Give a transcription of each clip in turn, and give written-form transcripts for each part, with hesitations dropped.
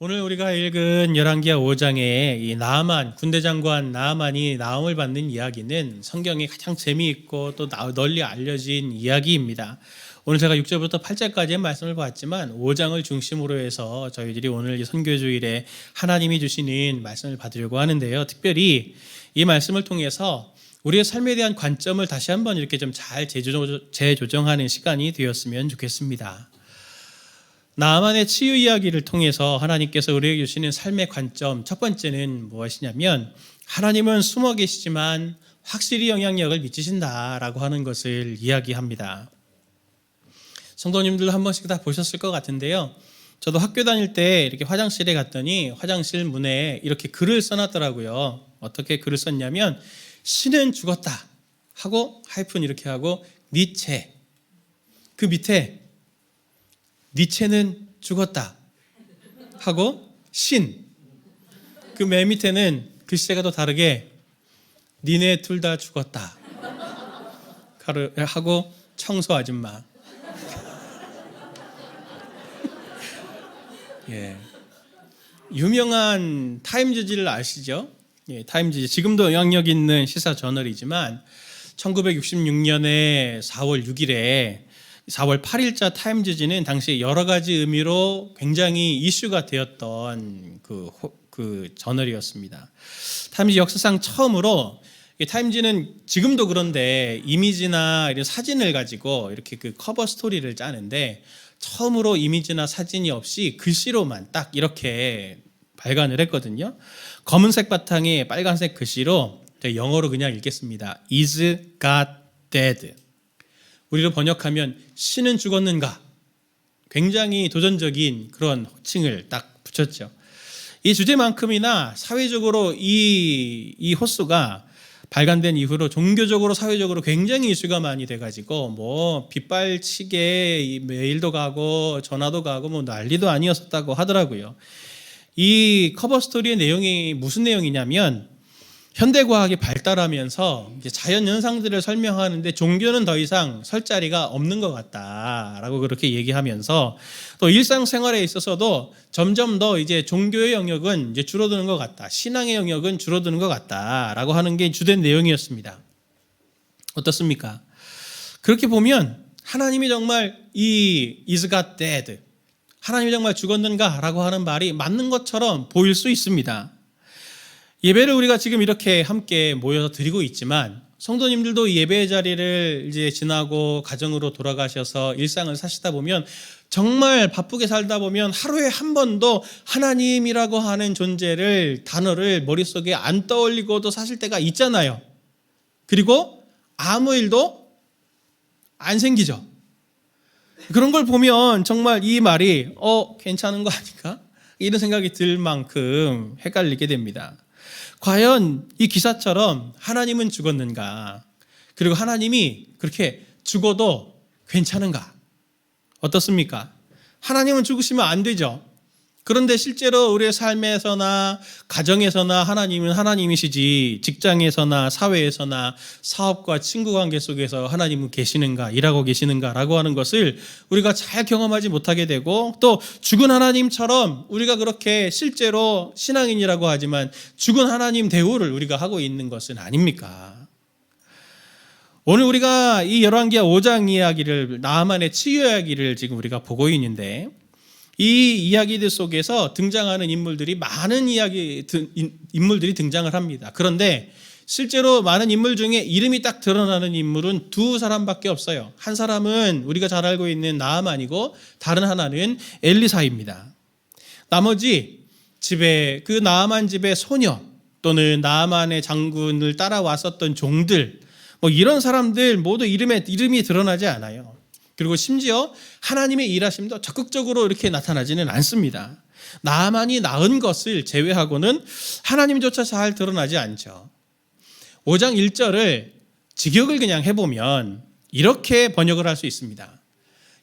오늘 우리가 읽은 열왕기하 5장의 이 나아만, 군대 장관 나아만이 나음을 받는 이야기는 성경에 가장 재미있고 또 널리 알려진 이야기입니다. 오늘 제가 6절부터 8절까지의 말씀을 봤지만 5장을 중심으로 해서 저희들이 오늘 이 선교주일에 하나님이 주시는 말씀을 받으려고 하는데요. 특별히 이 말씀을 통해서 우리의 삶에 대한 관점을 다시 한번 이렇게 좀 잘 재조정하는 시간이 되었으면 좋겠습니다. 나아만의 치유 이야기를 통해서 하나님께서 우리에게 주시는 삶의 관점, 첫 번째는 무엇이냐면 하나님은 숨어 계시지만 확실히 영향력을 미치신다라고 하는 것을 이야기합니다. 성도님들 한 번씩 다 보셨을 것 같은데요. 저도 학교 다닐 때 이렇게 화장실에 갔더니 화장실 문에 이렇게 글을 써놨더라고요. 어떻게 글을 썼냐면 신은 죽었다 하고 하이픈 이렇게 하고 니체, 그 밑에 니체는 죽었다 하고 신, 그 맨 밑에는 글씨가 또 다르게 니네 둘 다 죽었다 하고 청소 아줌마. 예. 유명한 타임즈지를 아시죠? 예, 타임즈지 지금도 영향력 있는 시사 저널이지만 1966년에 4월 6일에 4월 8일자 타임즈지는 당시 여러 가지 의미로 굉장히 이슈가 되었던 그 저널이었습니다. 타임즈 역사상 처음으로 타임즈는 지금도 그런데 이미지나 이런 사진을 가지고 이렇게 그 커버 스토리를 짜는데 처음으로 이미지나 사진이 없이 글씨로만 딱 이렇게 발간을 했거든요. 검은색 바탕에 빨간색 글씨로 영어로 그냥 읽겠습니다. Is God dead? 우리로 번역하면 신은 죽었는가? 굉장히 도전적인 그런 호칭을 딱 붙였죠. 이 주제만큼이나 사회적으로 이 호수가 발간된 이후로 종교적으로 사회적으로 굉장히 이슈가 많이 돼가지고 뭐 빗발치게 메일도 가고 전화도 가고 뭐 난리도 아니었었다고 하더라고요. 이 커버 스토리의 내용이 무슨 내용이냐면 현대과학이 발달하면서 이제 자연 현상들을 설명하는데 종교는 더 이상 설 자리가 없는 것 같다라고 그렇게 얘기하면서 또 일상생활에 있어서도 점점 더 이제 종교의 영역은 이제 줄어드는 것 같다, 신앙의 영역은 줄어드는 것 같다라고 하는 게 주된 내용이었습니다. 어떻습니까? 그렇게 보면 하나님이 정말 이 is God dead, 하나님이 정말 죽었는가라고 하는 말이 맞는 것처럼 보일 수 있습니다. 예배를 우리가 지금 이렇게 함께 모여서 드리고 있지만 성도님들도 이 예배의 자리를 이제 지나고 가정으로 돌아가셔서 일상을 사시다 보면 정말 바쁘게 살다 보면 하루에 한 번도 하나님이라고 하는 존재를, 단어를 머릿속에 안 떠올리고도 사실 때가 있잖아요. 그리고 아무 일도 안 생기죠. 그런 걸 보면 정말 이 말이 괜찮은 거 아닌가? 이런 생각이 들 만큼 헷갈리게 됩니다. 과연 이 기사처럼 하나님은 죽었는가? 그리고 하나님이 그렇게 죽어도 괜찮은가? 어떻습니까? 하나님은 죽으시면 안 되죠. 그런데 실제로 우리의 삶에서나 가정에서나 하나님은 하나님이시지, 직장에서나 사회에서나 사업과 친구 관계 속에서 하나님은 계시는가, 일하고 계시는가라고 하는 것을 우리가 잘 경험하지 못하게 되고, 또 죽은 하나님처럼 우리가 그렇게 실제로 신앙인이라고 하지만 죽은 하나님 대우를 우리가 하고 있는 것은 아닙니까? 오늘 우리가 이 열왕기하 5장 이야기를, 나아만의 치유 이야기를 지금 우리가 보고 있는데, 이 이야기들 속에서 등장하는 인물들이 많은 인물들이 등장을 합니다. 그런데 실제로 많은 인물 중에 이름이 딱 드러나는 인물은 두 사람밖에 없어요. 한 사람은 우리가 잘 알고 있는 나아만이고 다른 하나는 엘리사입니다. 나머지 집에, 그 나아만 집의 소녀 또는 나아만의 장군을 따라왔었던 종들, 뭐 이런 사람들 모두 이름이 드러나지 않아요. 그리고 심지어 하나님의 일하심도 적극적으로 이렇게 나타나지는 않습니다. 나아만이 낳은 것을 제외하고는 하나님조차 잘 드러나지 않죠. 5장 1절을 직역을 그냥 해보면 이렇게 번역을 할 수 있습니다.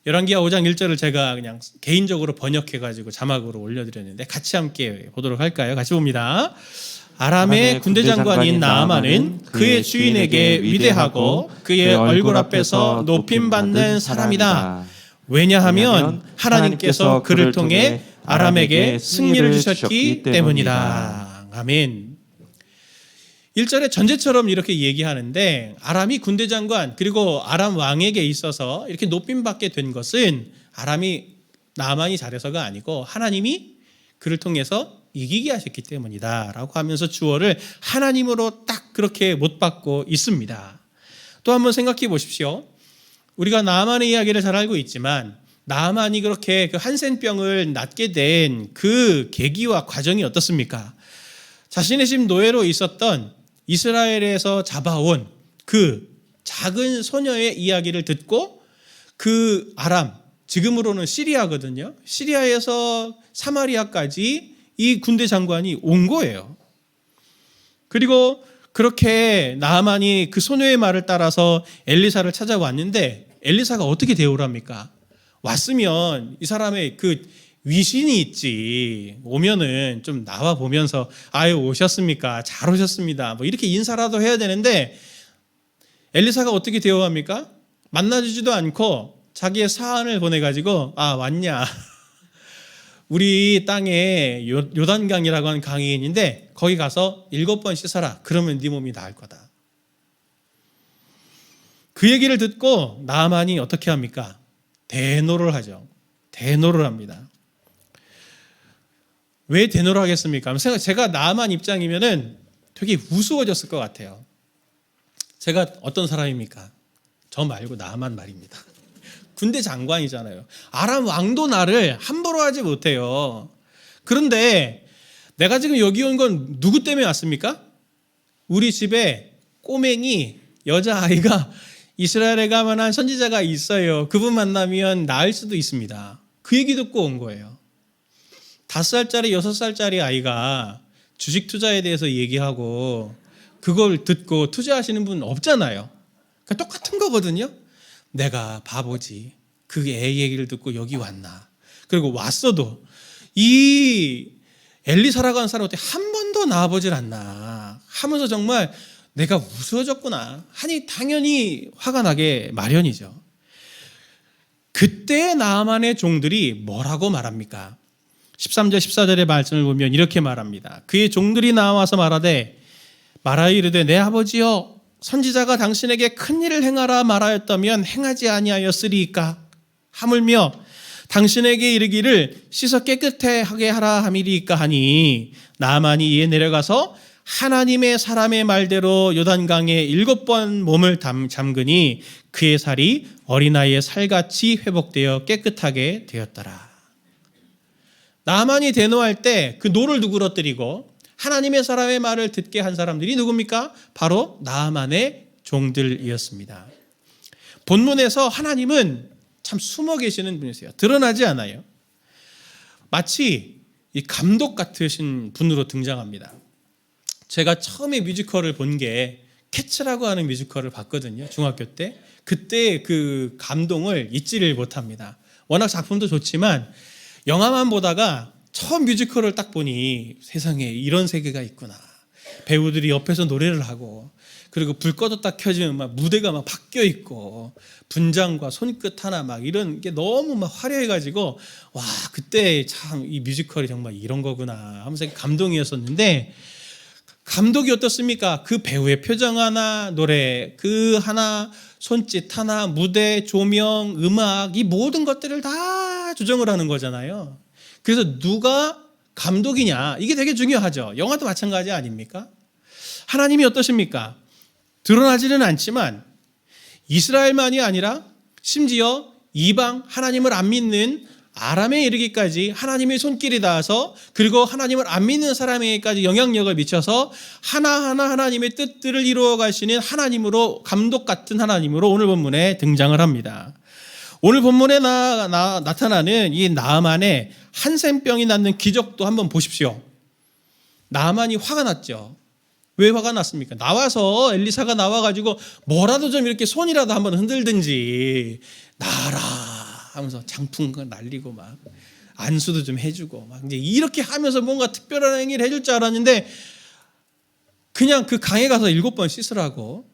열왕기하 5장 1절을 제가 그냥 개인적으로 번역해가지고 자막으로 올려드렸는데 같이 함께 보도록 할까요? 같이 봅니다. 아람의 군대 장관인 나아만은 그의 주인에게 위대하고 그의 얼굴 앞에서 높임받는 사람이다. 왜냐하면 하나님께서 그를 통해 아람에게 승리를 주셨기 때문이다. 아멘. 1절에 전제처럼 이렇게 얘기하는데 아람이 군대 장관 그리고 아람 왕에게 있어서 이렇게 높임받게 된 것은 나만이 잘해서가 아니고 하나님이 그를 통해서 이기게 하셨기 때문이다 라고 하면서 주어를 하나님으로 딱 그렇게 못 받고 있습니다. 또 한번 생각해 보십시오. 우리가 나만의 이야기를 잘 알고 있지만 나만이 그렇게 그 한센병을 낫게 된 그 계기와 과정이 어떻습니까? 자신의 집 노예로 있었던 이스라엘에서 잡아온 그 작은 소녀의 이야기를 듣고 그 아람, 지금으로는 시리아거든요. 시리아에서 사마리아까지 이 군대 장관이 온 거예요. 그리고 그렇게 나아만이 그 소녀의 말을 따라서 엘리사를 찾아왔는데 엘리사가 어떻게 대우를 합니까? 왔으면 이 사람의 그 위신이 있지. 오면은 좀 나와 보면서 아유 오셨습니까? 잘 오셨습니다. 뭐 이렇게 인사라도 해야 되는데 엘리사가 어떻게 대우합니까? 만나주지도 않고 자기의 사안을 보내가지고 아 왔냐? 우리 땅에 요단강이라고 하는 강이 있는데 거기 가서 7번 씻어라. 그러면 네 몸이 나을 거다. 그 얘기를 듣고 나아만이 어떻게 합니까? 대노를 하죠. 대노를 합니다. 왜 대노를 하겠습니까? 제가 나아만 입장이면은 되게 우스워졌을 것 같아요. 제가 어떤 사람입니까? 저 말고 나아만 말입니다. 군대 장관이잖아요. 아람 왕도 나를 함부로 하지 못해요. 그런데 내가 지금 여기 온 건 누구 때문에 왔습니까? 우리 집에 꼬맹이 여자아이가 이스라엘에 가만한 선지자가 있어요. 그분 만나면 나을 수도 있습니다. 그 얘기 듣고 온 거예요. 5살짜리 6살짜리 아이가 주식 투자에 대해서 얘기하고 그걸 듣고 투자하시는 분 없잖아요. 그러니까 똑같은 거거든요. 내가 바보지. 그 애 얘기를 듣고 여기 왔나. 그리고 왔어도 이 엘리사라고 하는 사람한테 한 번도 나와보질 않나 하면서 정말 내가 우스워졌구나 하니 당연히 화가 나게 마련이죠. 그때 나아만의 종들이 뭐라고 말합니까? 13절 14절의 말씀을 보면 이렇게 말합니다. 그의 종들이 나와서 말하이르되 내 아버지여 선지자가 당신에게 큰 일을 행하라 말하였다면 행하지 아니하였으리이까? 하물며 당신에게 이르기를 씻어 깨끗해 하게 하라 함이리이까 하니 나아만이 이에 내려가서 하나님의 사람의 말대로 요단강에 7번 몸을 잠그니 그의 살이 어린아이의 살같이 회복되어 깨끗하게 되었더라. 나아만이 대노할 때 그 노를 누그러뜨리고 하나님의 사람의 말을 듣게 한 사람들이 누굽니까? 바로 나아만의 종들이었습니다. 본문에서 하나님은 참 숨어 계시는 분이세요. 드러나지 않아요. 마치 이 감독 같으신 분으로 등장합니다. 제가 처음에 뮤지컬을 본 게 캐츠라고 하는 뮤지컬을 봤거든요. 중학교 때. 그때 그 감동을 잊지를 못합니다. 워낙 작품도 좋지만 영화만 보다가 처음 뮤지컬을 딱 보니 세상에 이런 세계가 있구나. 배우들이 옆에서 노래를 하고 그리고 불 꺼도 딱 켜지면 막 무대가 막 바뀌어 있고 분장과 손끝 하나 막 이런 게 너무 막 화려해가지고 와 그때 참 이 뮤지컬이 정말 이런 거구나 하면서 감동이었었는데 감독이 어떻습니까? 그 배우의 표정 하나, 노래 그 하나, 손짓 하나, 무대, 조명, 음악 이 모든 것들을 다 조정을 하는 거잖아요. 그래서 누가 감독이냐 이게 되게 중요하죠. 영화도 마찬가지 아닙니까? 하나님이 어떠십니까? 드러나지는 않지만 이스라엘만이 아니라 심지어 이방 하나님을 안 믿는 아람에 이르기까지 하나님의 손길이 닿아서 그리고 하나님을 안 믿는 사람에게까지 영향력을 미쳐서 하나하나 하나님의 뜻들을 이루어 가시는 하나님으로 감독 같은 하나님으로 오늘 본문에 등장을 합니다. 오늘 본문에 나타나는 이 나아만의 한센병이 낫는 기적도 한번 보십시오. 나아만이 화가 났죠. 왜 화가 났습니까? 나와서 엘리사가 나와가지고 뭐라도 좀 이렇게 손이라도 한번 흔들든지 나라 하면서 장풍 날리고 막 안수도 좀 해주고 막 이제 이렇게 하면서 뭔가 특별한 행위를 해줄 줄 알았는데 그냥 그 강에 가서 7번 씻으라고.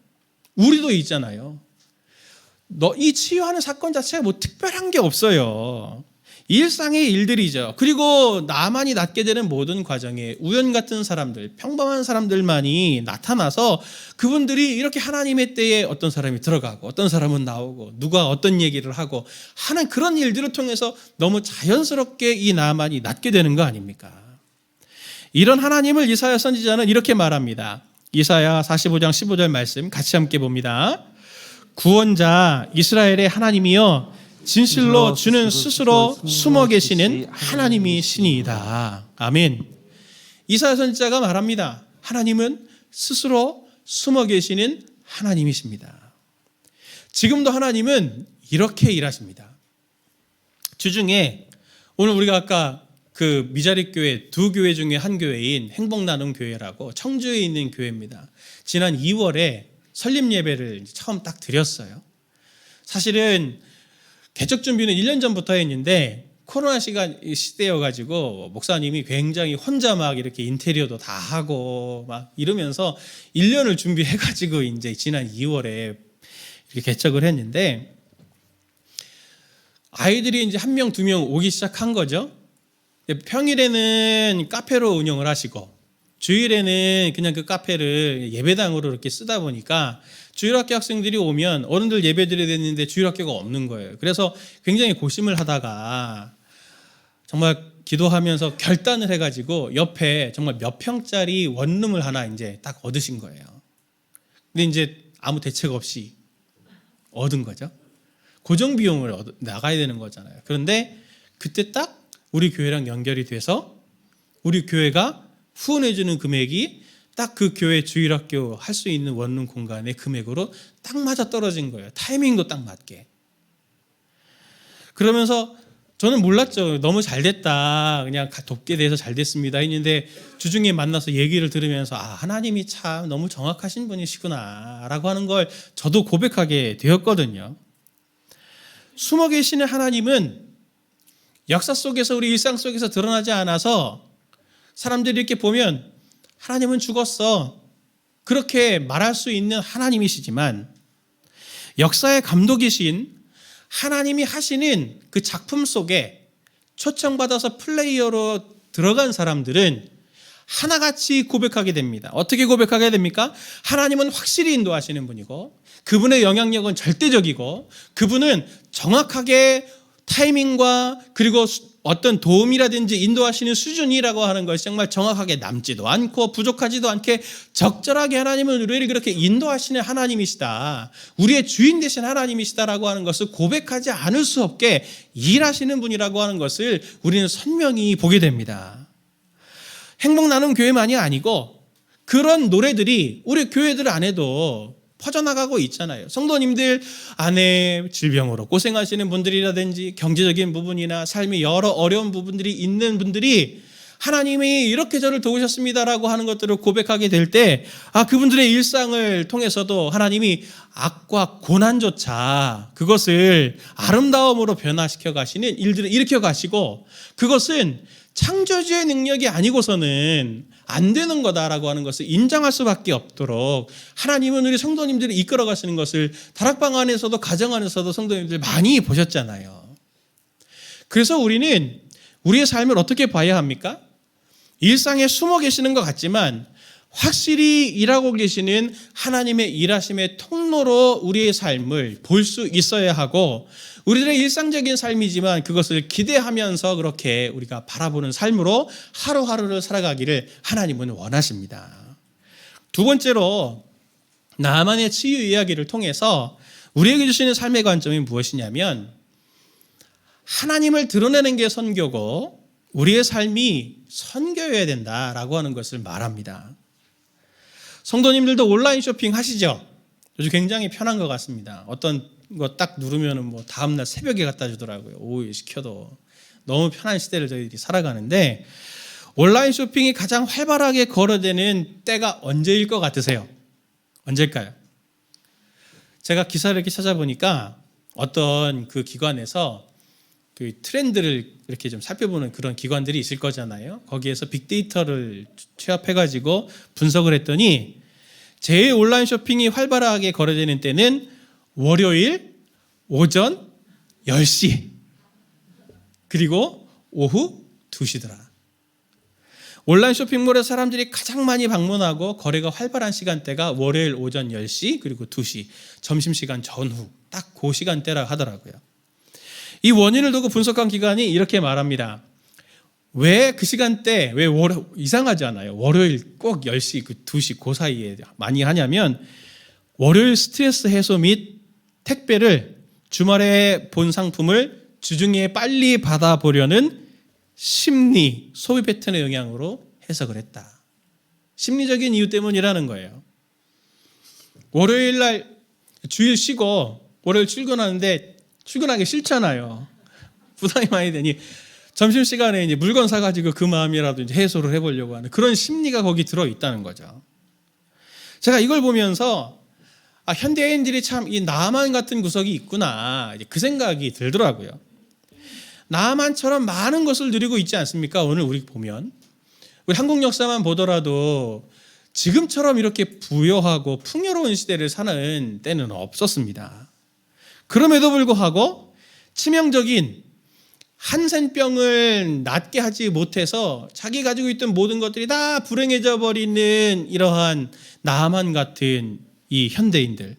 우리도 있잖아요. 이 치유하는 사건 자체가 뭐 특별한 게 없어요. 일상의 일들이죠. 그리고 나만이 낫게 되는 모든 과정에 우연 같은 사람들, 평범한 사람들만이 나타나서 그분들이 이렇게 하나님의 때에 어떤 사람이 들어가고 어떤 사람은 나오고 누가 어떤 얘기를 하고 하는 그런 일들을 통해서 너무 자연스럽게 이 나만이 낫게 되는 거 아닙니까? 이런 하나님을 이사야 선지자는 이렇게 말합니다. 이사야 45장 15절 말씀 같이 함께 봅니다. 구원자 이스라엘의 하나님이여 진실로 주는 스스로 숨어 계시는 하나님이 신이다. 아멘. 이사야 선지자가 말합니다. 하나님은 스스로 숨어 계시는 하나님이십니다. 지금도 하나님은 이렇게 일하십니다. 주중에 오늘 우리가 아까 그 미자립 교회 두 교회 중에 한 교회인 행복나눔 교회라고 청주에 있는 교회입니다. 지난 2월에 설립 예배를 처음 딱 드렸어요. 사실은 개척 준비는 1년 전부터 했는데 코로나 시대여가지고 목사님이 굉장히 혼자 막 이렇게 인테리어도 다 하고 막 이러면서 1년을 준비해가지고 이제 지난 2월에 이렇게 개척을 했는데 아이들이 이제 1명, 2명 오기 시작한 거죠. 평일에는 카페로 운영을 하시고 주일에는 그냥 그 카페를 예배당으로 이렇게 쓰다 보니까 주일학교 학생들이 오면 어른들 예배 드려야 되는데 주일학교가 없는 거예요. 그래서 굉장히 고심을 하다가 정말 기도하면서 결단을 해가지고 옆에 정말 몇 평짜리 원룸을 하나 이제 딱 얻으신 거예요. 근데 이제 아무 대책 없이 얻은 거죠. 고정 비용을 나가야 되는 거잖아요. 그런데 그때 딱 우리 교회랑 연결이 돼서 우리 교회가 후원해주는 금액이 딱 그 교회 주일학교 할 수 있는 원룸 공간의 금액으로 딱 맞아 떨어진 거예요. 타이밍도 딱 맞게. 그러면서 저는 몰랐죠. 너무 잘 됐다. 그냥 돕게 돼서 잘 됐습니다. 했는데 주중에 만나서 얘기를 들으면서 하나님이 참 너무 정확하신 분이시구나 라고 하는 걸 저도 고백하게 되었거든요. 숨어 계시는 하나님은 역사 속에서 우리 일상 속에서 드러나지 않아서 사람들이 이렇게 보면 하나님은 죽었어 그렇게 말할 수 있는 하나님이시지만 역사의 감독이신 하나님이 하시는 그 작품 속에 초청받아서 플레이어로 들어간 사람들은 하나같이 고백하게 됩니다. 어떻게 고백하게 됩니까? 하나님은 확실히 인도하시는 분이고 그분의 영향력은 절대적이고 그분은 정확하게 타이밍과 그리고 어떤 도움이라든지 인도하시는 수준이라고 하는 것이 정말 정확하게 남지도 않고 부족하지도 않게 적절하게 하나님은 우리를 그렇게 인도하시는 하나님이시다. 우리의 주인 되신 하나님이시다라고 하는 것을 고백하지 않을 수 없게 일하시는 분이라고 하는 것을 우리는 선명히 보게 됩니다. 행복나눔 교회만이 아니고 그런 노래들이 우리 교회들 안에도 퍼져나가고 있잖아요. 성도님들 안에 질병으로 고생하시는 분들이라든지 경제적인 부분이나 삶의 여러 어려운 부분들이 있는 분들이 하나님이 이렇게 저를 도우셨습니다라고 하는 것들을 고백하게 될 때 그분들의 일상을 통해서도 하나님이 악과 고난조차 그것을 아름다움으로 변화시켜 가시는 일들을 일으켜 가시고 그것은 창조주의 능력이 아니고서는 안 되는 거다라고 하는 것을 인정할 수밖에 없도록 하나님은 우리 성도님들을 이끌어 가시는 것을 다락방 안에서도 가정 안에서도 성도님들 많이 보셨잖아요. 그래서 우리는 우리의 삶을 어떻게 봐야 합니까? 일상에 숨어 계시는 것 같지만 확실히 일하고 계시는 하나님의 일하심의 통로로 우리의 삶을 볼 수 있어야 하고 우리들의 일상적인 삶이지만 그것을 기대하면서 그렇게 우리가 바라보는 삶으로 하루하루를 살아가기를 하나님은 원하십니다. 두 번째로 나만의 치유 이야기를 통해서 우리에게 주시는 삶의 관점이 무엇이냐면 하나님을 드러내는 게 선교고 우리의 삶이 선교여야 된다라고 하는 것을 말합니다. 성도님들도 온라인 쇼핑 하시죠? 요즘 굉장히 편한 것 같습니다. 어떤 거 딱 누르면은 뭐 다음날 새벽에 갖다 주더라고요. 오후에 시켜도. 너무 편한 시대를 저희들이 살아가는데 온라인 쇼핑이 가장 활발하게 거래되는 때가 언제일 것 같으세요? 언제일까요? 제가 기사를 이렇게 찾아보니까 어떤 그 기관에서 그 트렌드를 이렇게 좀 살펴보는 그런 기관들이 있을 거잖아요. 거기에서 빅데이터를 취합해가지고 분석을 했더니 제일 온라인 쇼핑이 활발하게 거래되는 때는 월요일 오전 10시. 그리고 오후 2시더라. 온라인 쇼핑몰에 사람들이 가장 많이 방문하고 거래가 활발한 시간대가 월요일 오전 10시 그리고 2시, 점심시간 전후 딱 그 시간대라 하더라고요. 이 원인을 두고 분석한 기관이 이렇게 말합니다. 왜 그 시간대, 왜 이상하지 않아요? 월요일 꼭 10시, 2시 그 사이에 많이 하냐면 월요일 스트레스 해소 및 택배를 주말에 본 상품을 주중에 빨리 받아보려는 심리, 소비 패턴의 영향으로 해석을 했다. 심리적인 이유 때문이라는 거예요. 월요일 날 주일 쉬고 월요일 출근하는데 출근하기 싫잖아요. 부담이 많이 되니 점심시간에 이제 물건 사가지고 그 마음이라도 이제 해소를 해보려고 하는 그런 심리가 거기 들어있다는 거죠. 제가 이걸 보면서 현대인들이 참 이 나만 같은 구석이 있구나, 이제 그 생각이 들더라고요. 나만처럼 많은 것을 누리고 있지 않습니까? 오늘 우리 보면 우리 한국 역사만 보더라도 지금처럼 이렇게 부여하고 풍요로운 시대를 사는 때는 없었습니다. 그럼에도 불구하고 치명적인 한센병을 낫게 하지 못해서 자기 가지고 있던 모든 것들이 다 불행해져 버리는 이러한 나만 같은 이 현대인들,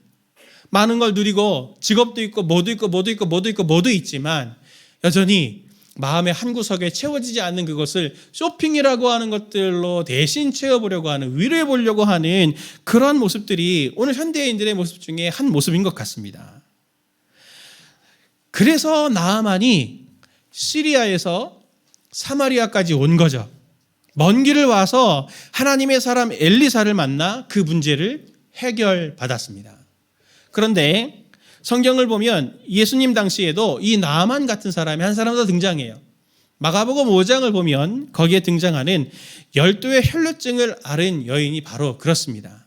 많은 걸 누리고 직업도 있고 뭐도 있지만 여전히 마음의 한 구석에 채워지지 않는 그것을 쇼핑이라고 하는 것들로 대신 채워보려고 하는, 위로해 보려고 하는 그러한 모습들이 오늘 현대인들의 모습 중에 한 모습인 것 같습니다. 그래서 나아만이 시리아에서 사마리아까지 온 거죠. 먼 길을 와서 하나님의 사람 엘리사를 만나 그 문제를 해결받았습니다. 그런데 성경을 보면 예수님 당시에도 이 나아만 같은 사람이 한 사람 더 등장해요. 마가복음 5장을 보면 거기에 등장하는 12의 혈루증을 앓은 여인이 바로 그렇습니다.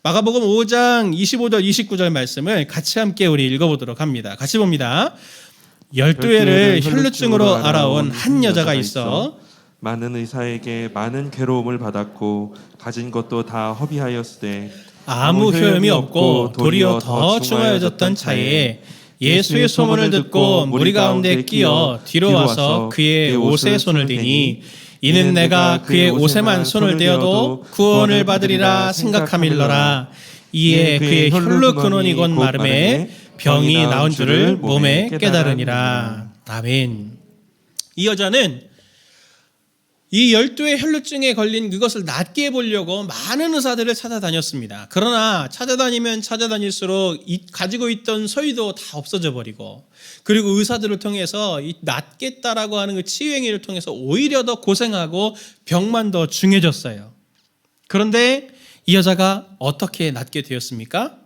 마가복음 5장 25절 29절 말씀을 같이 함께 우리 읽어보도록 합니다. 같이 봅니다. 12회를 혈루증으로 앓아온 한 여자가 있어 많은 의사에게 많은 괴로움을 받았고 가진 것도 다 허비하였으되 아무 효험이 없고 도리어 더 중하여졌던 차에 예수의 소문을 듣고 무리 가운데 끼어 뒤로 와서 그의 옷에 손을 대니 이는 내가 그의 옷에만 손을 대어도 구원을 받으리라 생각함일러라. 이에 그의 혈루 근원이 곧 마름에 병이 나온 줄을 몸에 깨달으니라. 아멘. 이 여자는 이 12의 혈루증에 걸린 그것을 낫게 해보려고 많은 의사들을 찾아다녔습니다. 그러나 찾아다니면 찾아다닐수록 가지고 있던 소유도 다 없어져 버리고, 그리고 의사들을 통해서 이 낫겠다라고 하는 그 치유행위를 통해서 오히려 더 고생하고 병만 더 중해졌어요. 그런데 이 여자가 어떻게 낫게 되었습니까?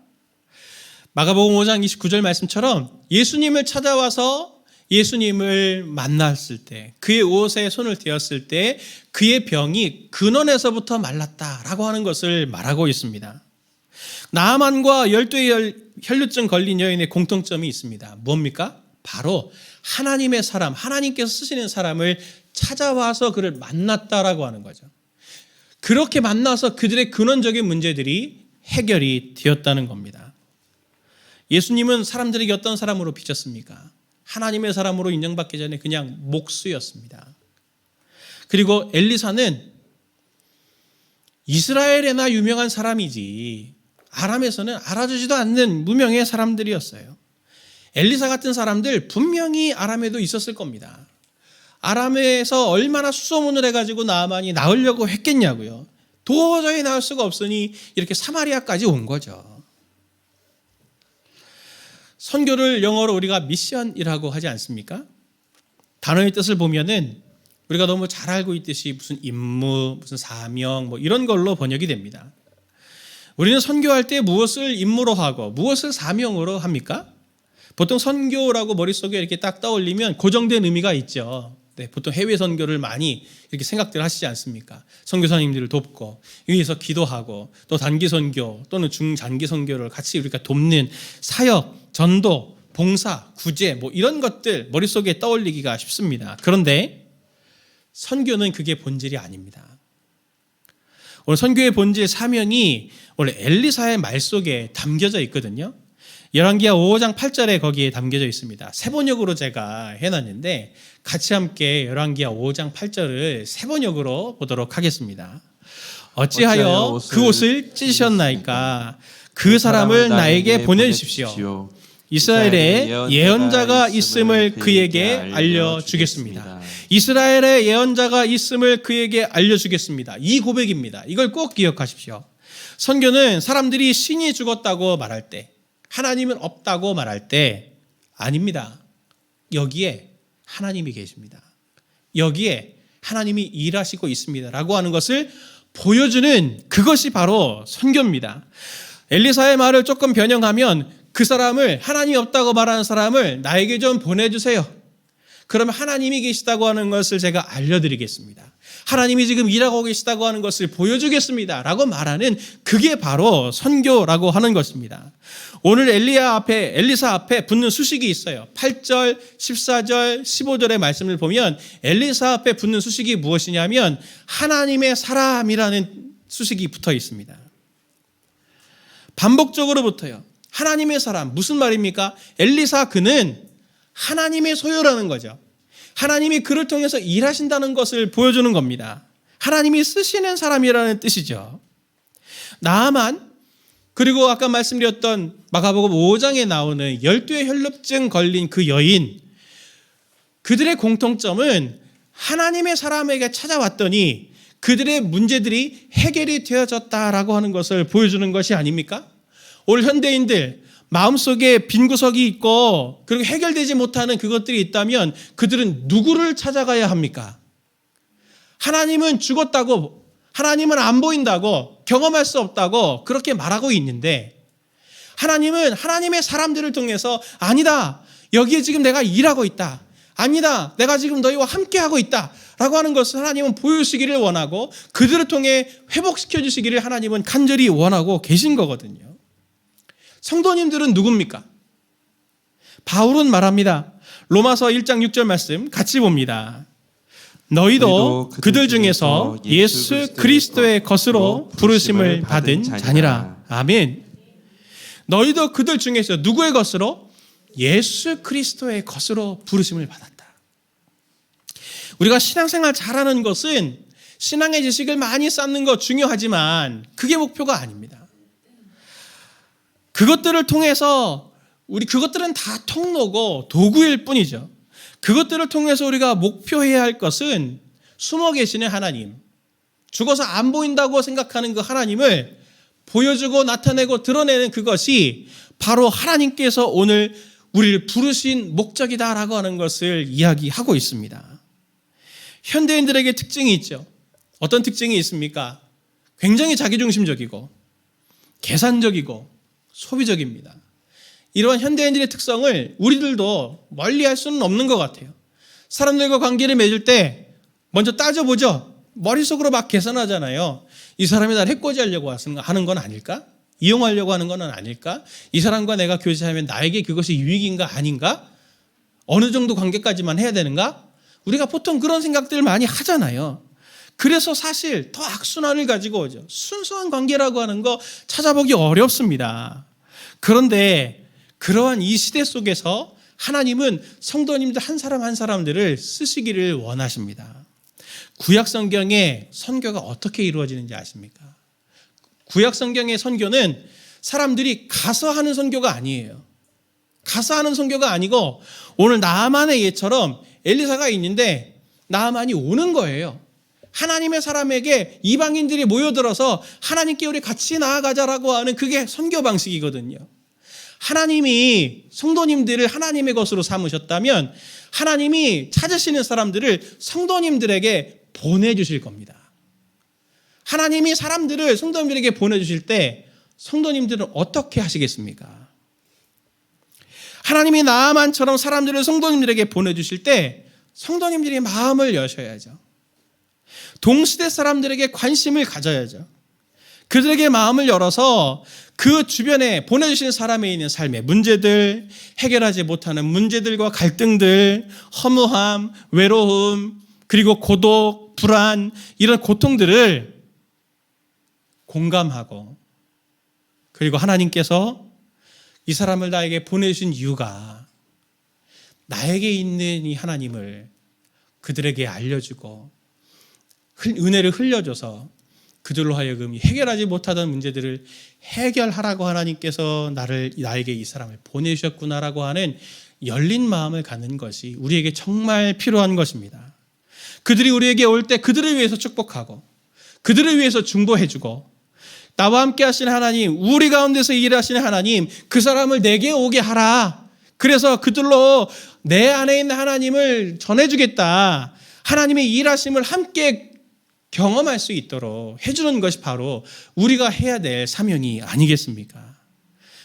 마가복음 5장 29절 말씀처럼 예수님을 찾아와서 예수님을 만났을 때, 그의 옷에 손을 대었을 때 그의 병이 근원에서부터 말랐다라고 하는 것을 말하고 있습니다. 나아만과 12의 혈루증 걸린 여인의 공통점이 있습니다. 뭡니까? 바로 하나님의 사람, 하나님께서 쓰시는 사람을 찾아와서 그를 만났다라고 하는 거죠. 그렇게 만나서 그들의 근원적인 문제들이 해결이 되었다는 겁니다. 예수님은 사람들에게 어떤 사람으로 비쳤습니까? 하나님의 사람으로 인정받기 전에 그냥 목수였습니다. 그리고 엘리사는 이스라엘에나 유명한 사람이지 아람에서는 알아주지도 않는 무명의 사람들이었어요. 엘리사 같은 사람들 분명히 아람에도 있었을 겁니다. 아람에서 얼마나 수소문을 해가지고 나아만이 나으려고 했겠냐고요. 도저히 나을 수가 없으니 이렇게 사마리아까지 온 거죠. 선교를 영어로 우리가 미션이라고 하지 않습니까? 단어의 뜻을 보면은 우리가 너무 잘 알고 있듯이 무슨 임무, 무슨 사명 뭐 이런 걸로 번역이 됩니다. 우리는 선교할 때 무엇을 임무로 하고 무엇을 사명으로 합니까? 보통 선교라고 머릿속에 이렇게 딱 떠올리면 고정된 의미가 있죠. 네, 보통 해외 선교를 많이 이렇게 생각들 하시지 않습니까? 선교사님들을 돕고 위에서 기도하고 또 단기 선교 또는 중장기 선교를 같이 우리가 돕는 사역, 전도, 봉사, 구제 뭐 이런 것들 머릿속에 떠올리기가 쉽습니다. 그런데 선교는 그게 본질이 아닙니다. 오늘 선교의 본질 사명이 원래 엘리사의 말 속에 담겨져 있거든요. 열왕기하 5장 8절에 거기에 담겨져 있습니다. 세 번역으로 제가 해놨는데 같이 함께 열왕기하 5장 8절을 세 번역으로 보도록 하겠습니다. 어찌하여 그 옷을 찢으셨나이까? 그 사람을 나에게 보내주십시오. 이스라엘에 예언자가 있음을 그에게 알려주겠습니다. 이스라엘에 예언자가 있음을 그에게 알려주겠습니다. 이 고백입니다. 이걸 꼭 기억하십시오. 선교는 사람들이 신이 죽었다고 말할 때, 하나님은 없다고 말할 때 아닙니다. 여기에 하나님이 계십니다. 여기에 하나님이 일하시고 있습니다 라고 하는 것을 보여주는 그것이 바로 선교입니다. 엘리사의 말을 조금 변형하면 그 사람을, 하나님이 없다고 말하는 사람을 나에게 좀 보내주세요. 그러면 하나님이 계시다고 하는 것을 제가 알려드리겠습니다. 하나님이 지금 일하고 계시다고 하는 것을 보여주겠습니다 라고 말하는 그게 바로 선교라고 하는 것입니다. 오늘 엘리사 앞에 붙는 수식이 있어요. 8절, 14절, 15절의 말씀을 보면 엘리사 앞에 붙는 수식이 무엇이냐면 하나님의 사람이라는 수식이 붙어 있습니다. 반복적으로 붙어요. 하나님의 사람, 무슨 말입니까? 엘리사 그는 하나님의 소유라는 거죠. 하나님이 그를 통해서 일하신다는 것을 보여주는 겁니다. 하나님이 쓰시는 사람이라는 뜻이죠. 나아만, 그리고 아까 말씀드렸던 마가복음 5장에 나오는 12의 혈루증 걸린 그 여인, 그들의 공통점은 하나님의 사람에게 찾아왔더니 그들의 문제들이 해결이 되어졌다라고 하는 것을 보여주는 것이 아닙니까? 오늘 현대인들 마음속에 빈 구석이 있고 그리고 해결되지 못하는 그것들이 있다면 그들은 누구를 찾아가야 합니까? 하나님은 죽었다고, 하나님은 안 보인다고, 경험할 수 없다고 그렇게 말하고 있는데 하나님은 하나님의 사람들을 통해서 아니다, 여기에 지금 내가 일하고 있다, 아니다, 내가 지금 너희와 함께하고 있다 라고 하는 것을 하나님은 보여주시기를 원하고 그들을 통해 회복시켜 주시기를 하나님은 간절히 원하고 계신 거거든요. 성도님들은 누굽니까? 바울은 말합니다. 로마서 1장 6절 말씀 같이 봅니다. 너희도 그들 중에서 예수 그리스도의 것으로 부르심을 받은 자니라. 아멘. 너희도 그들 중에서 누구의 것으로? 예수 그리스도의 것으로 부르심을 받았다. 우리가 신앙생활 잘하는 것은 신앙의 지식을 많이 쌓는 것 중요하지만 그게 목표가 아닙니다. 그것들을 통해서 그것들은 다 통로고 도구일 뿐이죠. 그것들을 통해서 우리가 목표해야 할 것은 숨어 계시는 하나님, 죽어서 안 보인다고 생각하는 그 하나님을 보여주고 나타내고 드러내는 그것이 바로 하나님께서 오늘 우리를 부르신 목적이다라고 하는 것을 이야기하고 있습니다. 현대인들에게 특징이 있죠. 어떤 특징이 있습니까? 굉장히 자기중심적이고 계산적이고 소비적입니다. 이러한 현대인들의 특성을 우리들도 멀리할 수는 없는 것 같아요. 사람들과 관계를 맺을 때 먼저 따져보죠. 머릿속으로 막 계산하잖아요. 이 사람이 나를 해코지하려고 하는 건 아닐까? 이용하려고 하는 건 아닐까? 이 사람과 내가 교제하면 나에게 그것이 유익인가 아닌가? 어느 정도 관계까지만 해야 되는가? 우리가 보통 그런 생각들을 많이 하잖아요. 그래서 사실 더 악순환을 가지고 오죠. 순수한 관계라고 하는 거 찾아보기 어렵습니다. 그런데 그러한 이 시대 속에서 하나님은 성도님들 한 사람 한 사람들을 쓰시기를 원하십니다. 구약 성경의 선교가 어떻게 이루어지는지 아십니까? 구약 성경의 선교는 사람들이 가서 하는 선교가 아니에요. 가서 하는 선교가 아니고 오늘 나아만의 예처럼 엘리사가 있는데 나아만이 오는 거예요. 하나님의 사람에게 이방인들이 모여들어서 하나님께 우리 같이 나아가자라고 하는 그게 선교 방식이거든요. 하나님이 성도님들을 하나님의 것으로 삼으셨다면 하나님이 찾으시는 사람들을 성도님들에게 보내주실 겁니다. 하나님이 사람들을 성도님들에게 보내주실 때 성도님들은 어떻게 하시겠습니까? 하나님이 나아만처럼 사람들을 성도님들에게 보내주실 때 성도님들이 마음을 여셔야죠. 동시대 사람들에게 관심을 가져야죠. 그들에게 마음을 열어서 그 주변에 보내주신 사람에 있는 삶의 문제들, 해결하지 못하는 문제들과 갈등들, 허무함, 외로움, 그리고 고독, 불안, 이런 고통들을 공감하고 그리고 하나님께서 이 사람을 나에게 보내주신 이유가 나에게 있는 이 하나님을 그들에게 알려주고 은혜를 흘려줘서 그들로 하여금 해결하지 못하던 문제들을 해결하라고 하나님께서 나에게 이 사람을 보내주셨구나라고 하는 열린 마음을 갖는 것이 우리에게 정말 필요한 것입니다. 그들이 우리에게 올 때 그들을 위해서 축복하고 그들을 위해서 중보해주고 나와 함께 하시는 하나님, 우리 가운데서 일하시는 하나님, 그 사람을 내게 오게 하라. 그래서 그들로 내 안에 있는 하나님을 전해주겠다. 하나님의 일하심을 함께 경험할 수 있도록 해주는 것이 바로 우리가 해야 될 사명이 아니겠습니까?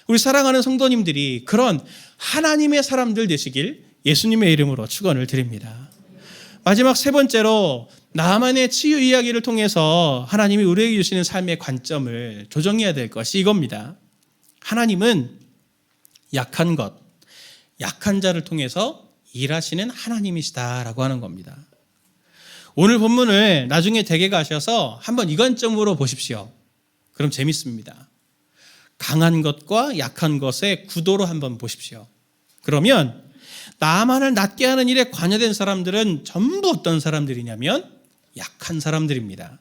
우리 사랑하는 성도님들이 그런 하나님의 사람들 되시길 예수님의 이름으로 축원을 드립니다. 마지막 세 번째로 나만의 치유 이야기를 통해서 하나님이 우리에게 주시는 삶의 관점을 조정해야 될 것이 이겁니다. 하나님은 약한 것, 약한 자를 통해서 일하시는 하나님이시다라고 하는 겁니다. 오늘 본문을 나중에 댁에 가셔서 한번 이 관점으로 보십시오. 그럼 재밌습니다. 강한 것과 약한 것의 구도로 한번 보십시오. 그러면 나만을 낮게 하는 일에 관여된 사람들은 전부 어떤 사람들이냐면 약한 사람들입니다.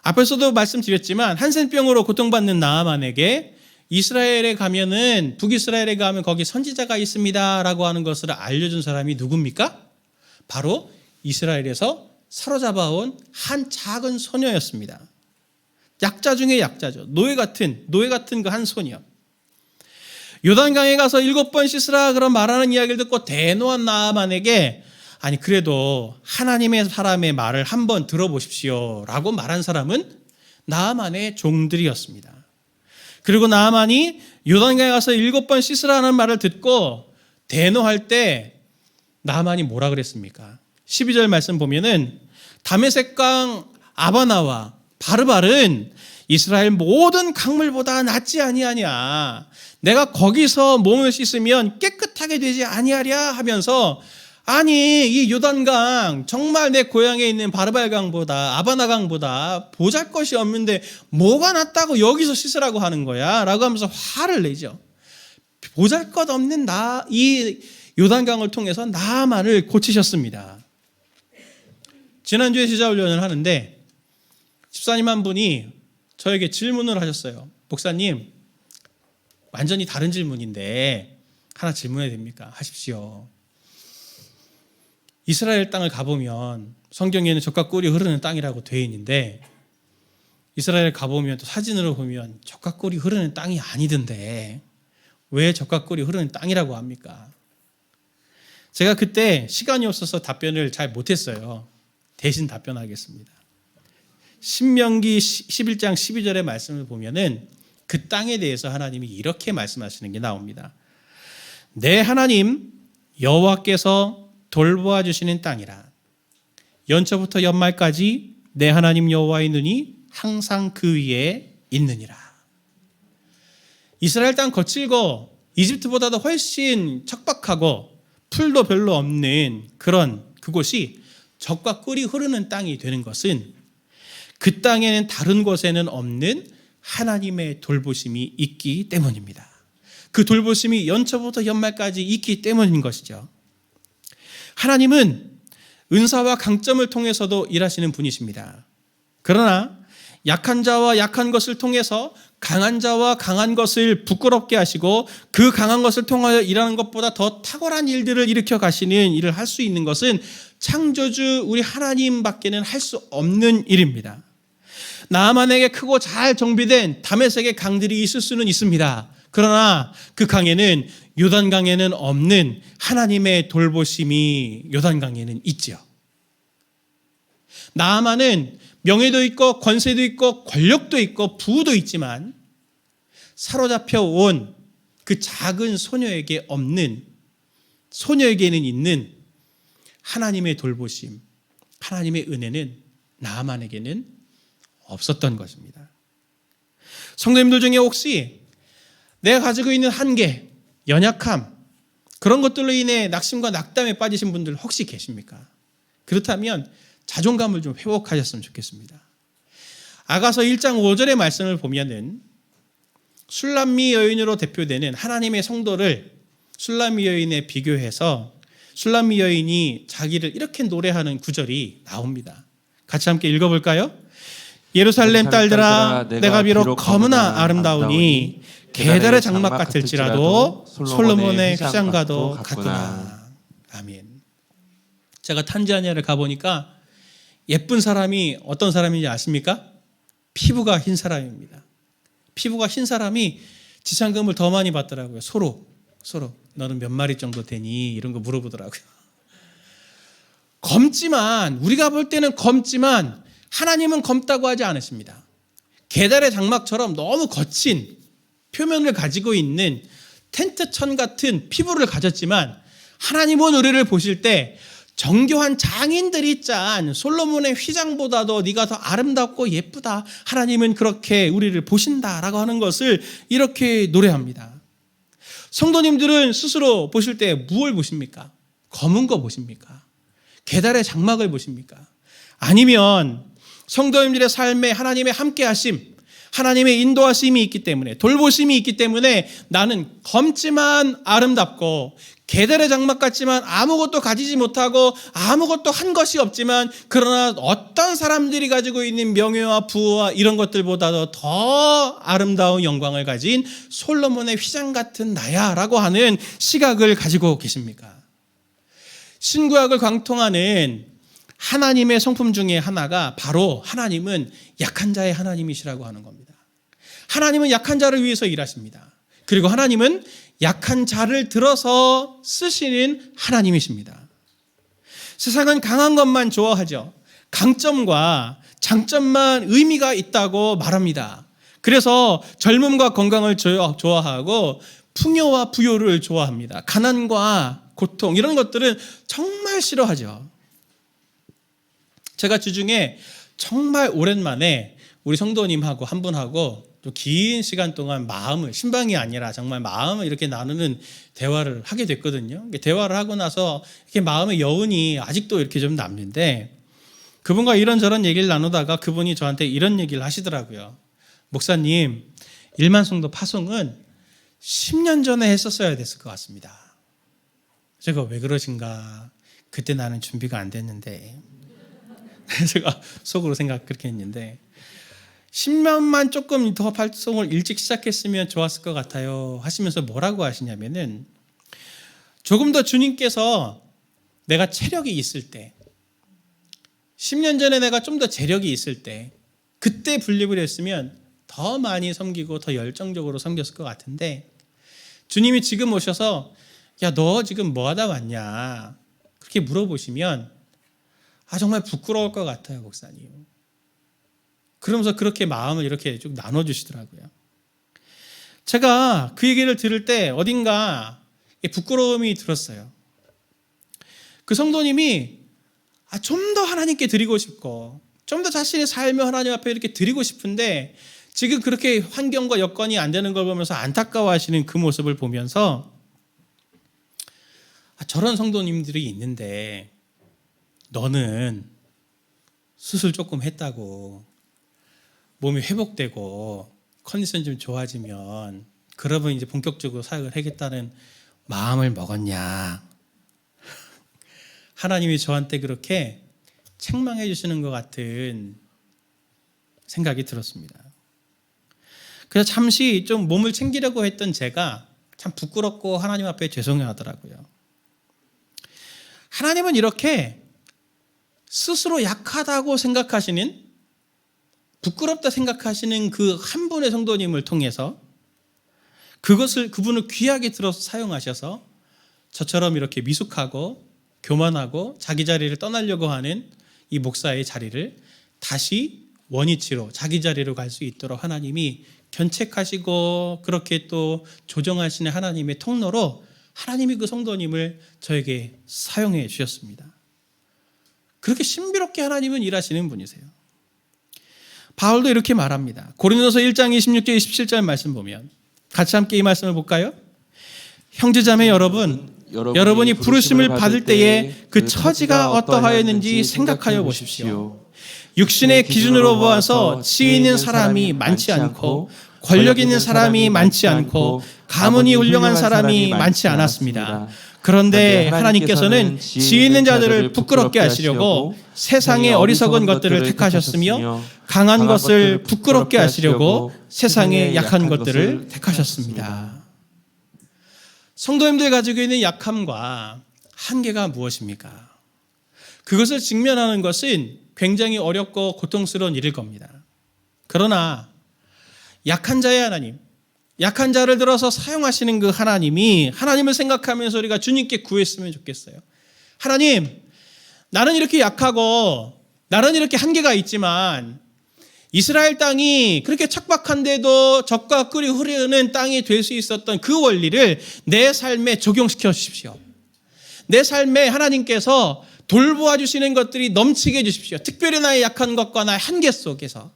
앞에서도 말씀드렸지만 한센병으로 고통받는 나아만에게 이스라엘에 가면은 북이스라엘에 가면 거기 선지자가 있습니다라고 하는 것을 알려준 사람이 누굽니까? 바로 이스라엘에서 사로잡아온 한 작은 소녀였습니다. 약자 중에 약자죠. 노예 같은 그 한 소녀. 요단강에 가서 7번 씻으라 그런 말하는 이야기를 듣고 대노한 나아만에게 아니 그래도 하나님의 사람의 말을 한번 들어보십시오 라고 말한 사람은 나아만의 종들이었습니다. 그리고 나아만이 요단강에 가서 7번 씻으라는 말을 듣고 대노할 때 나아만이 뭐라 그랬습니까? 12절 말씀 보면은 다메섹강 아바나와 바르발은 이스라엘 모든 강물보다 낫지 아니하냐. 내가 거기서 몸을 씻으면 깨끗하게 되지 아니하랴 하면서 아니 이 요단강 정말 내 고향에 있는 바르발강보다 아바나강보다 보잘것이 없는데 뭐가 낫다고 여기서 씻으라고 하는 거야 라고 하면서 화를 내죠. 보잘것 없는 이 요단강을 통해서 나아만을 고치셨습니다. 지난주에 시자훈련을 하는데 집사님 한 분이 저에게 질문을 하셨어요. 목사님 완전히 다른 질문인데 하나 질문해도 됩니까? 하십시오. 이스라엘 땅을 가보면 성경에는 젖과 꿀이 흐르는 땅이라고 되어 있는데 이스라엘 가보면 또 사진으로 보면 젖과 꿀이 흐르는 땅이 아니던데 왜 젖과 꿀이 흐르는 땅이라고 합니까? 제가 그때 시간이 없어서 답변을 잘 못했어요. 대신 답변하겠습니다. 신명기 11장 12절의 말씀을 보면은 그 땅에 대해서 하나님이 이렇게 말씀하시는 게 나옵니다. 내 하나님 여호와께서 돌보아 주시는 땅이라. 연초부터 연말까지 내 하나님 여호와의 눈이 항상 그 위에 있느니라. 이스라엘 땅 거칠고 이집트보다도 훨씬 척박하고 풀도 별로 없는 그곳이 젖과 꿀이 흐르는 땅이 되는 것은 그 땅에는 다른 곳에는 없는 하나님의 돌보심이 있기 때문입니다. 그 돌보심이 연초부터 연말까지 있기 때문인 것이죠. 하나님은 은사와 강점을 통해서도 일하시는 분이십니다. 그러나 약한 자와 약한 것을 통해서 강한 자와 강한 것을 부끄럽게 하시고 그 강한 것을 통하여 일하는 것보다 더 탁월한 일들을 일으켜 가시는 일을 할 수 있는 것은 창조주 우리 하나님밖에는 할 수 없는 일입니다. 나아만에게 크고 잘 정비된 다메섹의 강들이 있을 수는 있습니다. 그러나 그 강에는 요단강에는 없는 하나님의 돌보심이 요단강에는 있죠. 나아만은 명예도 있고 권세도 있고 권력도 있고 부도 있지만 사로잡혀 온 그 작은 소녀에게는 있는 하나님의 돌보심, 하나님의 은혜는 나아만에게는 없었던 것입니다. 성도님들 중에 혹시 내가 가지고 있는 한계, 연약함, 그런 것들로 인해 낙심과 낙담에 빠지신 분들 혹시 계십니까? 그렇다면 자존감을 좀 회복하셨으면 좋겠습니다. 아가서 1장 5절의 말씀을 보면은 술람미 여인으로 대표되는 하나님의 성도를 술람미 여인에 비교해서 술람미 여인이 자기를 이렇게 노래하는 구절이 나옵니다. 같이 함께 읽어볼까요? 예루살렘 딸들아 내가 비록 거무나 아름다우니 게달의 장막 같을지라도 솔로몬의 휘장과도 같구나. 아멘. 제가 탄자니아를 가보니까 예쁜 사람이 어떤 사람인지 아십니까? 피부가 흰 사람입니다. 피부가 흰 사람이 지참금을 더 많이 받더라고요. 서로 너는 몇 마리 정도 되니? 이런 거 물어보더라고요. 검지만 우리가 볼 때는 검지만 하나님은 검다고 하지 않으십니다. 게달의 장막처럼 너무 거친 표면을 가지고 있는 텐트천 같은 피부를 가졌지만 하나님은 우리를 보실 때 정교한 장인들이 짠 솔로몬의 휘장보다도 네가 더 아름답고 예쁘다. 하나님은 그렇게 우리를 보신다라고 하는 것을 이렇게 노래합니다. 성도님들은 스스로 보실 때 무엇을 보십니까? 검은 거 보십니까? 게달의 장막을 보십니까? 아니면 성도님들의 삶에 하나님의 함께하심, 하나님의 인도하심이 있기 때문에, 돌보심이 있기 때문에 나는 검지만 아름답고 게달의 장막 같지만 아무것도 가지지 못하고 아무것도 한 것이 없지만 그러나 어떤 사람들이 가지고 있는 명예와 부와 이런 것들보다도 더 아름다운 영광을 가진 솔로몬의 휘장 같은 나야 라고 하는 시각을 가지고 계십니까? 신구약을 관통하는 하나님의 성품 중에 하나가 바로 하나님은 약한 자의 하나님이시라고 하는 겁니다. 하나님은 약한 자를 위해서 일하십니다. 그리고 하나님은 약한 자를 들어서 쓰시는 하나님이십니다. 세상은 강한 것만 좋아하죠. 강점과 장점만 의미가 있다고 말합니다. 그래서 젊음과 건강을 좋아하고 풍요와 부요를 좋아합니다. 가난과 고통 이런 것들은 정말 싫어하죠. 제가 주중에 정말 오랜만에 우리 성도님하고 한 분하고 또 긴 시간 동안 마음을, 신방이 아니라 정말 마음을 이렇게 나누는 대화를 하게 됐거든요. 대화를 하고 나서 이렇게 마음의 여운이 아직도 이렇게 좀 남는데 그분과 이런저런 얘기를 나누다가 그분이 저한테 이런 얘기를 하시더라고요. 목사님, 일만 성도 파송은 10년 전에 했었어야 됐을 것 같습니다. 제가 왜 그러신가? 그때 나는 준비가 안 됐는데. 제가 속으로 생각 그렇게 했는데 10년만 조금 더 활동을 일찍 시작했으면 좋았을 것 같아요 하시면서 뭐라고 하시냐면은 조금 더 주님께서 내가 체력이 있을 때 10년 전에 내가 좀 더 재력이 있을 때 그때 분립을 했으면 더 많이 섬기고 더 열정적으로 섬겼을 것 같은데 주님이 지금 오셔서 야, 너 지금 뭐 하다 왔냐 그렇게 물어보시면 정말 부끄러울 것 같아요, 목사님. 그러면서 그렇게 마음을 이렇게 쭉 나눠주시더라고요. 제가 그 얘기를 들을 때 어딘가 부끄러움이 들었어요. 그 성도님이 좀 더 하나님께 드리고 싶고 좀 더 자신의 삶을 하나님 앞에 이렇게 드리고 싶은데 지금 그렇게 환경과 여건이 안 되는 걸 보면서 안타까워하시는 그 모습을 보면서 저런 성도님들이 있는데 너는 수술 조금 했다고 몸이 회복되고 컨디션 좀 좋아지면 그러면 이제 본격적으로 사역을 하겠다는 마음을 먹었냐. 하나님이 저한테 그렇게 책망해 주시는 것 같은 생각이 들었습니다. 그래서 잠시 좀 몸을 챙기려고 했던 제가 참 부끄럽고 하나님 앞에 죄송해 하더라고요. 하나님은 이렇게 스스로 약하다고 생각하시는 부끄럽다 생각하시는 그 한 분의 성도님을 통해서 그분을 귀하게 들어서 사용하셔서 저처럼 이렇게 미숙하고 교만하고 자기 자리를 떠나려고 하는 이 목사의 자리를 다시 원위치로 자기 자리로 갈 수 있도록 하나님이 견책하시고 그렇게 또 조정하시는 하나님의 통로로 하나님이 그 성도님을 저에게 사용해 주셨습니다. 그렇게 신비롭게 하나님은 일하시는 분이세요. 바울도 이렇게 말합니다. 고린도서 1장 26절 27절 말씀 보면 같이 함께 이 말씀을 볼까요? 형제자매 여러분, 여러분이 부르심을 받을 때에 그 처지가 어떠하였는지 생각하여 보십시오. 육신의 기준으로 보아서 지혜 있는 사람이 많지 않고 권력 있는 사람이 많지 않고 가문이 훌륭한 사람이 많지 않았습니다. 그런데 하나님께서는 지혜 있는 자들을 부끄럽게 하시려고 세상의 어리석은 것들을 택하셨으며 강한 것을 부끄럽게 하시려고 세상의 약한 것들을 택하셨습니다. 성도님들 가지고 있는 약함과 한계가 무엇입니까? 그것을 직면하는 것은 굉장히 어렵고 고통스러운 일일 겁니다. 그러나 약한 자의 하나님, 약한 자를 들어서 사용하시는 그 하나님이 하나님을 생각하면서 우리가 주님께 구했으면 좋겠어요. 하나님, 나는 이렇게 약하고 나는 이렇게 한계가 있지만 이스라엘 땅이 그렇게 척박한데도 젖과 꿀이 흐르는 땅이 될 수 있었던 그 원리를 내 삶에 적용시켜 주십시오. 내 삶에 하나님께서 돌보아 주시는 것들이 넘치게 해주십시오. 특별히 나의 약한 것과 나의 한계 속에서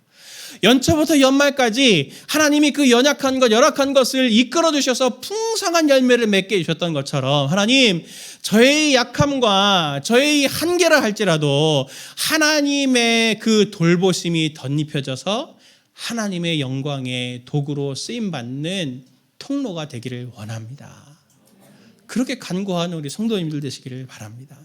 연초부터 연말까지 하나님이 그 연약한 것, 열악한 것을 이끌어 주셔서 풍성한 열매를 맺게 해주셨던 것처럼 하나님, 저의 약함과 저의 한계라 할지라도 하나님의 그 돌보심이 덧입혀져서 하나님의 영광의 도구로 쓰임받는 통로가 되기를 원합니다. 그렇게 간구하는 우리 성도님들 되시기를 바랍니다.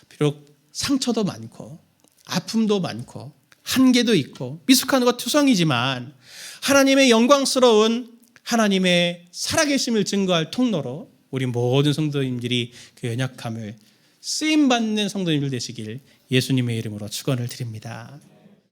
비록 상처도 많고 아픔도 많고 한계도 있고 미숙한 것 투성이지만 하나님의 영광스러운 하나님의 살아계심을 증거할 통로로 우리 모든 성도님들이 그 연약함을 쓰임받는 성도님들 되시길 예수님의 이름으로 축원을 드립니다.